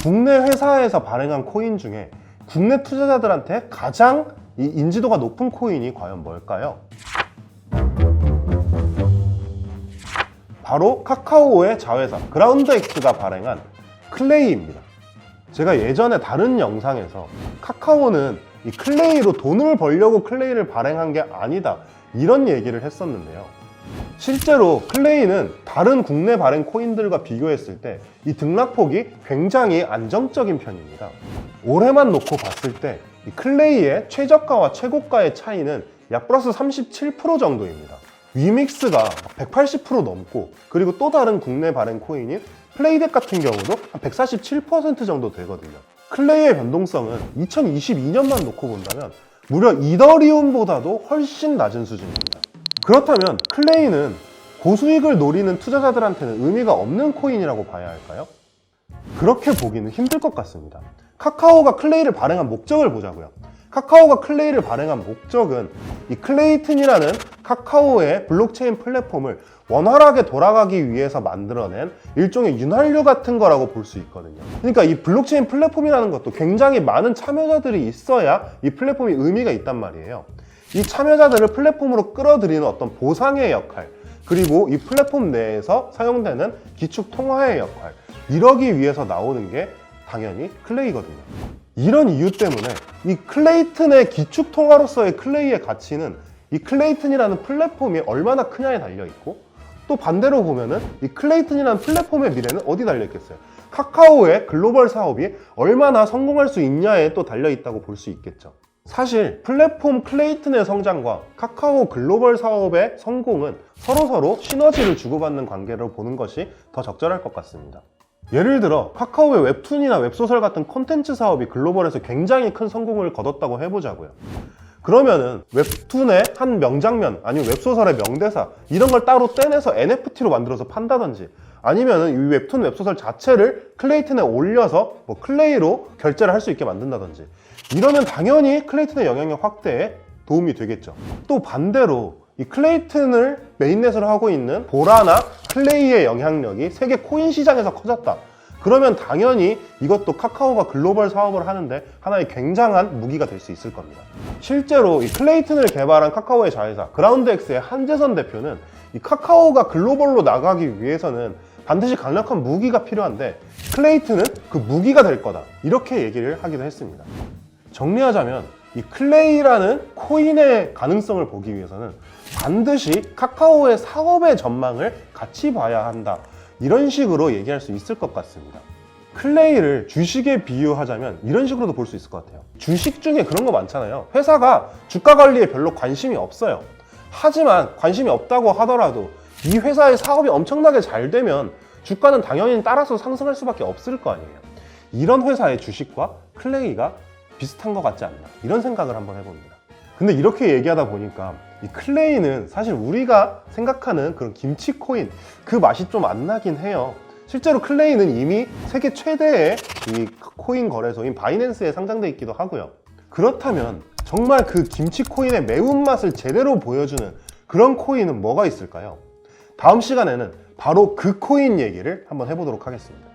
국내 회사에서 발행한 코인 중에 국내 투자자들한테 가장 인지도가 높은 코인이 과연 뭘까요? 바로 카카오의 자회사 그라운드X가 발행한 클레이입니다. 제가 예전에 다른 영상에서 카카오는 이 클레이로 돈을 벌려고 클레이를 발행한 게 아니다, 이런 얘기를 했었는데요. 실제로 클레이는 다른 국내 발행 코인들과 비교했을 때 이 등락폭이 굉장히 안정적인 편입니다. 올해만 놓고 봤을 때 이 클레이의 최저가와 최고가의 차이는 약 플러스 37% 정도입니다. 위믹스가 180% 넘고, 그리고 또 다른 국내 발행 코인인 플레이덱 같은 경우도 한 147% 정도 되거든요. 클레이의 변동성은 2022년만 놓고 본다면 무려 이더리움보다도 훨씬 낮은 수준입니다. 그렇다면 클레이는 고수익을 노리는 투자자들한테는 의미가 없는 코인이라고 봐야 할까요? 그렇게 보기는 힘들 것 같습니다. 카카오가 클레이를 발행한 목적을 보자고요. 카카오가 클레이를 발행한 목적은 이 클레이튼이라는 카카오의 블록체인 플랫폼을 원활하게 돌아가기 위해서 만들어낸 일종의 윤활유 같은 거라고 볼 수 있거든요. 그러니까 이 블록체인 플랫폼이라는 것도 굉장히 많은 참여자들이 있어야 이 플랫폼이 의미가 있단 말이에요. 이 참여자들을 플랫폼으로 끌어들이는 어떤 보상의 역할, 그리고 이 플랫폼 내에서 사용되는 기축 통화의 역할, 이러기 위해서 나오는 게 당연히 클레이거든요. 이런 이유 때문에 이 클레이튼의 기축 통화로서의 클레이의 가치는 이 클레이튼이라는 플랫폼이 얼마나 크냐에 달려있고, 또 반대로 보면은 이 클레이튼이라는 플랫폼의 미래는 어디 달려있겠어요? 카카오의 글로벌 사업이 얼마나 성공할 수 있냐에 또 달려있다고 볼 수 있겠죠. 사실 플랫폼 클레이튼의 성장과 카카오 글로벌 사업의 성공은 서로서로 시너지를 주고받는 관계로 보는 것이 더 적절할 것 같습니다. 예를 들어 카카오의 웹툰이나 웹소설 같은 콘텐츠 사업이 글로벌에서 굉장히 큰 성공을 거뒀다고 해보자고요. 그러면은 웹툰의 한 명장면, 아니면 웹소설의 명대사, 이런 걸 따로 떼내서 NFT로 만들어서 판다든지, 아니면은 이 웹툰 웹소설 자체를 클레이튼에 올려서 클레이로 결제를 할 수 있게 만든다든지, 이러면 당연히 클레이튼의 영향력 확대에 도움이 되겠죠. 또 반대로 이 클레이튼을 메인넷으로 하고 있는 보라나 클레이의 영향력이 세계 코인 시장에서 커졌다. 그러면 당연히 이것도 카카오가 글로벌 사업을 하는데 하나의 굉장한 무기가 될 수 있을 겁니다. 실제로 이 클레이튼을 개발한 카카오의 자회사 그라운드X의 한재선 대표는 이 카카오가 글로벌로 나가기 위해서는 반드시 강력한 무기가 필요한데 클레이튼은 그 무기가 될 거다, 이렇게 얘기를 하기도 했습니다. 정리하자면 이 클레이라는 코인의 가능성을 보기 위해서는 반드시 카카오의 사업의 전망을 같이 봐야 한다, 이런 식으로 얘기할 수 있을 것 같습니다. 클레이를 주식에 비유하자면 이런 식으로도 볼 수 있을 것 같아요. 주식 중에 그런 거 많잖아요. 회사가 주가 관리에 별로 관심이 없어요. 하지만 관심이 없다고 하더라도 이 회사의 사업이 엄청나게 잘 되면 주가는 당연히 따라서 상승할 수밖에 없을 거 아니에요. 이런 회사의 주식과 클레이가 비슷한 것 같지 않나, 이런 생각을 한번 해봅니다. 근데 이렇게 얘기하다 보니까 이 클레이는 사실 우리가 생각하는 그런 김치 코인 그 맛이 좀 안 나긴 해요. 실제로 클레이는 이미 세계 최대의 이 코인 거래소인 바이낸스에 상장돼 있기도 하고요. 그렇다면 정말 그 김치 코인의 매운맛을 제대로 보여주는 그런 코인은 뭐가 있을까요? 다음 시간에는 바로 그 코인 얘기를 한번 해보도록 하겠습니다.